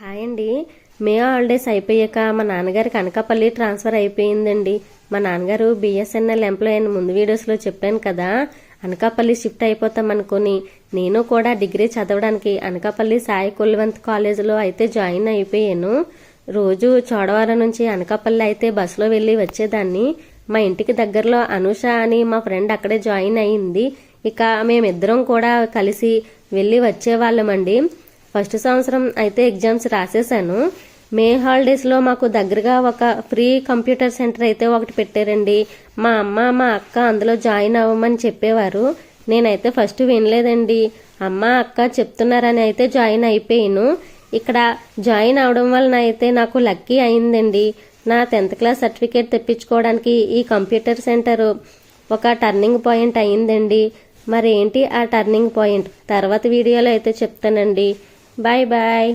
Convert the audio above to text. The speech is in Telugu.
హాయ్ అండి. మే హాలిడేస్ అయిపోయాక మా నాన్నగారికి అనకాపల్లి ట్రాన్స్ఫర్ అయిపోయిందండి. మా నాన్నగారు బిఎస్ఎన్ఎల్ ఎంప్లాయ్ అని ముందు వీడియోస్లో చెప్పాను కదా. అనకాపల్లి షిఫ్ట్ అయిపోతాం అనుకుని నేను కూడా డిగ్రీ చదవడానికి అనకాపల్లి సాయి కుల్వంత్ కాలేజీలో అయితే జాయిన్ అయిపోయాను. రోజు చోడవరం నుంచి అనకాపల్లి అయితే బస్సులో వెళ్ళి వచ్చేదాన్ని. మా ఇంటికి దగ్గరలో అనూష అని మా ఫ్రెండ్ అక్కడే జాయిన్ అయ్యింది. ఇక మేమిద్దరం కూడా కలిసి వెళ్ళి వచ్చేవాళ్ళమండి. ఫస్ట్ సంవత్సరం అయితే ఎగ్జామ్స్ రాసేసాను. మే హాలిడేస్లో మాకు దగ్గరగా ఒక ఫ్రీ కంప్యూటర్ సెంటర్ అయితే ఒకటి పెట్టారండి. మా అమ్మ మా అక్క అందులో జాయిన్ అవ్వమని చెప్పేవారు. నేనైతే ఫస్ట్ వినలేదండి. అమ్మ అక్క చెప్తున్నారని అయితే జాయిన్ అయిపోయాను. ఇక్కడ జాయిన్ అవడం వలన అయితే నాకు లక్కీ అయిందండి. నా 10th క్లాస్ సర్టిఫికేట్ తెప్పించుకోవడానికి ఈ కంప్యూటర్ సెంటర్ ఒక టర్నింగ్ పాయింట్ అయిందండి. మరి ఏంటి ఆ టర్నింగ్ పాయింట్ తర్వాత వీడియోలో అయితే చెప్తానండి. Bye bye.